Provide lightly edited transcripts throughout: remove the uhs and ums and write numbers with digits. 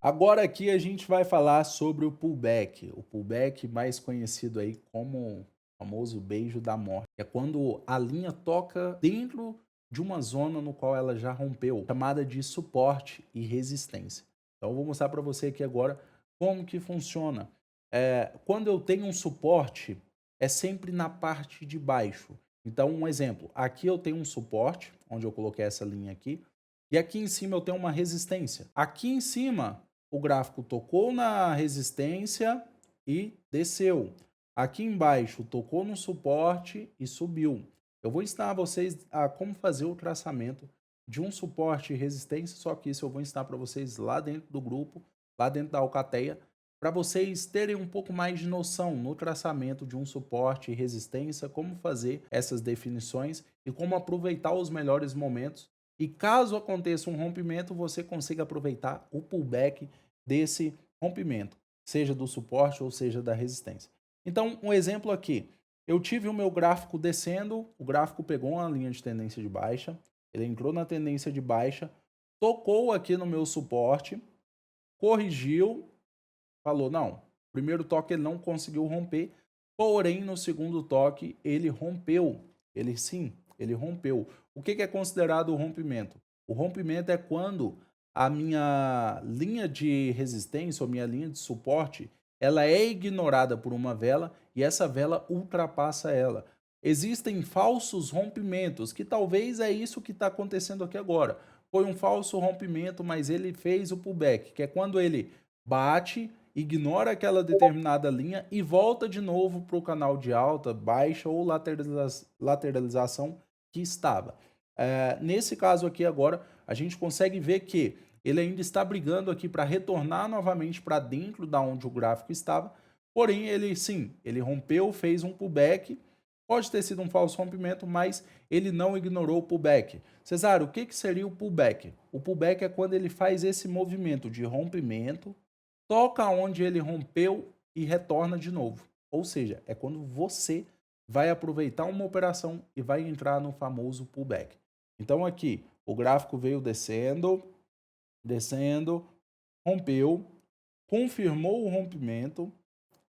Agora aqui a gente vai falar sobre o pullback mais conhecido aí como o famoso beijo da morte. É quando a linha toca dentro de uma zona no qual ela já rompeu, chamada de suporte e resistência. Então eu vou mostrar para você aqui agora como que funciona. Quando eu tenho um suporte, é sempre na parte de baixo. Então um exemplo, aqui eu tenho um suporte, onde eu coloquei essa linha aqui, e aqui em cima eu tenho uma resistência. Aqui em cima o gráfico tocou na resistência e desceu. Aqui embaixo tocou no suporte e subiu. Eu vou ensinar a vocês a como fazer o traçamento de um suporte e resistência, só que isso eu vou ensinar para vocês lá dentro do grupo, lá dentro da Alcateia, para vocês terem um pouco mais de noção no traçamento de um suporte e resistência, como fazer essas definições e como aproveitar os melhores momentos. E caso aconteça um rompimento, você consiga aproveitar o pullback desse rompimento, seja do suporte ou seja da resistência. Então, um exemplo aqui, eu tive o meu gráfico descendo, o gráfico pegou uma linha de tendência de baixa, ele entrou na tendência de baixa, tocou aqui no meu suporte, corrigiu, falou, não, primeiro toque ele não conseguiu romper, porém no segundo toque ele rompeu, ele rompeu. O que é considerado o rompimento? O rompimento é quando a minha linha de resistência ou minha linha de suporte, ela é ignorada por uma vela e essa vela ultrapassa ela. Existem falsos rompimentos, que talvez é isso que está acontecendo aqui agora. Foi um falso rompimento, mas ele fez o pullback, que é quando ele bate, ignora aquela determinada linha e volta de novo para o canal de alta, baixa ou lateralização que estava. Nesse caso aqui agora, a gente consegue ver que ele ainda está brigando aqui para retornar novamente para dentro da onde o gráfico estava, porém ele sim, ele rompeu, fez um pullback, pode ter sido um falso rompimento, mas ele não ignorou o pullback. Cesário, o que seria o pullback? O pullback é quando ele faz esse movimento de rompimento, toca onde ele rompeu e retorna de novo. Ou seja, é quando você vai aproveitar uma operação e vai entrar no famoso pullback. Então aqui, o gráfico veio descendo, descendo, rompeu, confirmou o rompimento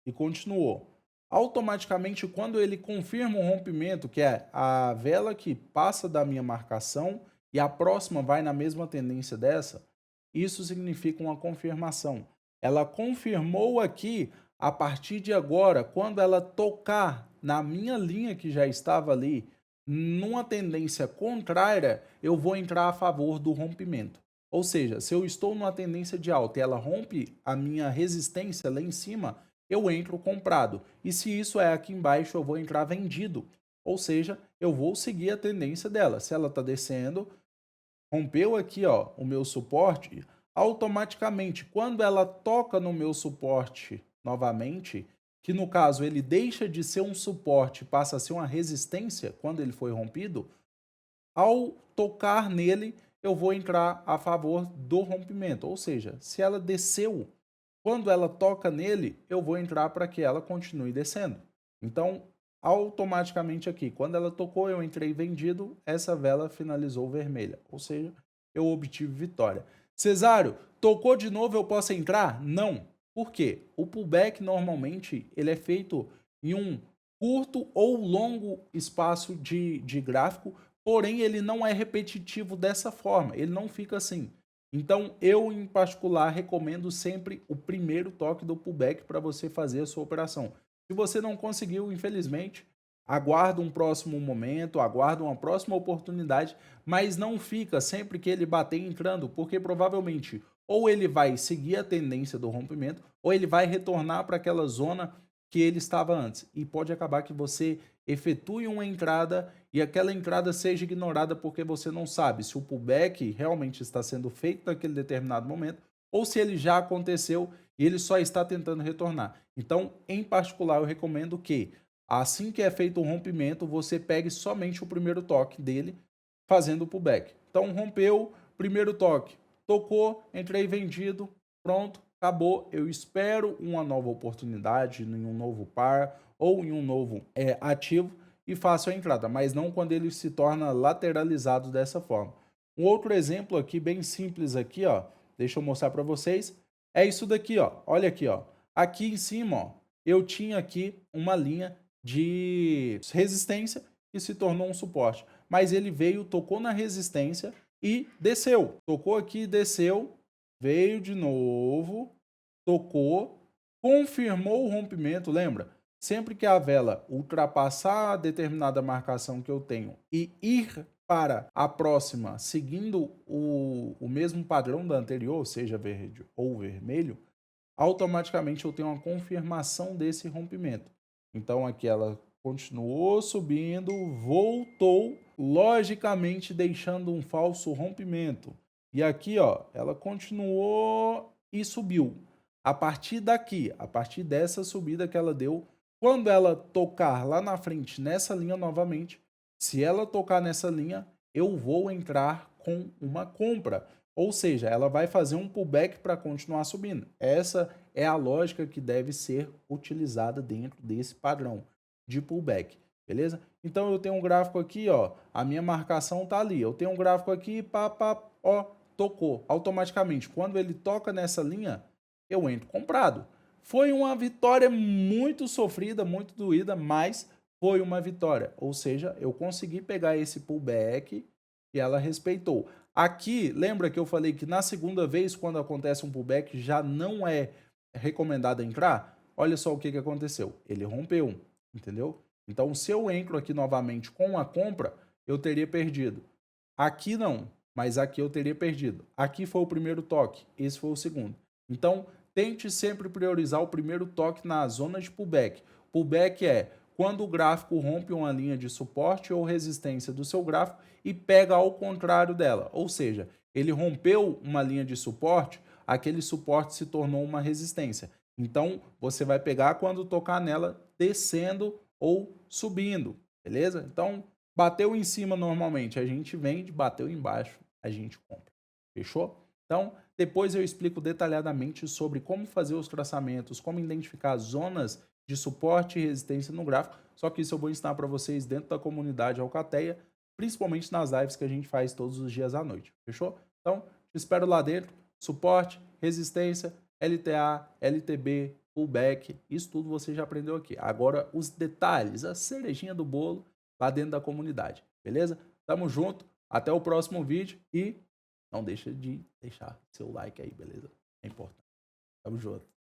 e continuou. Automaticamente, quando ele confirma o rompimento, que é a vela que passa da minha marcação e a próxima vai na mesma tendência dessa, isso significa uma confirmação. Ela confirmou aqui, a partir de agora, quando ela tocar na minha linha que já estava ali, numa tendência contrária, eu vou entrar a favor do rompimento. Ou seja, se eu estou numa tendência de alta e ela rompe a minha resistência lá em cima, eu entro comprado. E se isso é aqui embaixo, eu vou entrar vendido. Ou seja, eu vou seguir a tendência dela. Se ela está descendo, rompeu aqui ó, o meu suporte, automaticamente, quando ela toca no meu suporte novamente, que no caso ele deixa de ser um suporte, passa a ser uma resistência quando ele foi rompido, ao tocar nele, eu vou entrar a favor do rompimento. Ou seja, se ela desceu, quando ela toca nele, eu vou entrar para que ela continue descendo. Então, automaticamente aqui, quando ela tocou, eu entrei vendido, essa vela finalizou vermelha. Ou seja, eu obtive vitória. Cesário, tocou de novo, eu posso entrar? Não. Por quê? O pullback normalmente ele é feito em um curto ou longo espaço de gráfico, porém ele não é repetitivo dessa forma, ele não fica assim. Então, eu em particular recomendo sempre o primeiro toque do pullback para você fazer a sua operação. Se você não conseguiu, infelizmente, aguarda um próximo momento, aguarda uma próxima oportunidade, mas não fica sempre que ele bater entrando, porque provavelmente ou ele vai seguir a tendência do rompimento, ou ele vai retornar para aquela zona que ele estava antes. E pode acabar que você efetue uma entrada e aquela entrada seja ignorada porque você não sabe se o pullback realmente está sendo feito naquele determinado momento ou se ele já aconteceu e ele só está tentando retornar. Então, em particular, eu recomendo que assim que é feito o rompimento, você pegue somente o primeiro toque dele fazendo o pullback. Então, rompeu, primeiro toque, tocou, entrei vendido, pronto, acabou. Eu espero uma nova oportunidade em um novo par ou em um novo ativo e faço a entrada, mas não quando ele se torna lateralizado dessa forma. Um outro exemplo aqui, bem simples aqui, ó, deixa eu mostrar para vocês. É isso daqui, ó. Olha aqui, ó. Aqui em cima, ó, eu tinha aqui uma linha de resistência que se tornou um suporte. Mas ele veio, tocou na resistência e desceu. Tocou aqui, desceu, veio de novo, tocou, confirmou o rompimento, lembra? Sempre que a vela ultrapassar a determinada marcação que eu tenho e ir para a próxima seguindo o mesmo padrão da anterior, seja verde ou vermelho, automaticamente eu tenho uma confirmação desse rompimento. Então aqui ela continuou subindo, voltou, logicamente deixando um falso rompimento. E aqui, ó, ela continuou e subiu. A partir daqui, a partir dessa subida que ela deu, quando ela tocar lá na frente nessa linha novamente, se ela tocar nessa linha, eu vou entrar com uma compra. Ou seja, ela vai fazer um pullback para continuar subindo. Essa é a lógica que deve ser utilizada dentro desse padrão de pullback, beleza? Então eu tenho um gráfico aqui, ó, a minha marcação está ali. Eu tenho um gráfico aqui, ó, tocou automaticamente. Quando ele toca nessa linha, eu entro comprado. Foi uma vitória muito sofrida, muito doída, mas foi uma vitória. Ou seja, eu consegui pegar esse pullback e ela respeitou. Aqui, lembra que eu falei que na segunda vez, quando acontece um pullback, já não é recomendado entrar? Olha só o que aconteceu. Ele rompeu, entendeu? Então, se eu entro aqui novamente com a compra, eu teria perdido. Aqui não, mas aqui eu teria perdido. Aqui foi o primeiro toque, esse foi o segundo. Então, tente sempre priorizar o primeiro toque na zona de pullback. Pullback é quando o gráfico rompe uma linha de suporte ou resistência do seu gráfico e pega ao contrário dela. Ou seja, ele rompeu uma linha de suporte, aquele suporte se tornou uma resistência. Então, você vai pegar quando tocar nela descendo ou subindo, beleza? Então, bateu em cima normalmente, a gente vende, bateu embaixo, a gente compra. Fechou? Então, depois eu explico detalhadamente sobre como fazer os traçamentos, como identificar zonas de suporte e resistência no gráfico, só que isso eu vou ensinar para vocês dentro da comunidade Alcateia, principalmente nas lives que a gente faz todos os dias à noite, fechou? Então, te espero lá dentro, suporte, resistência, LTA, LTB, pullback, isso tudo você já aprendeu aqui. Agora, os detalhes, a cerejinha do bolo, lá dentro da comunidade, beleza? Tamo junto, até o próximo vídeo e não deixa de deixar seu like aí, beleza? É importante. Tamo junto.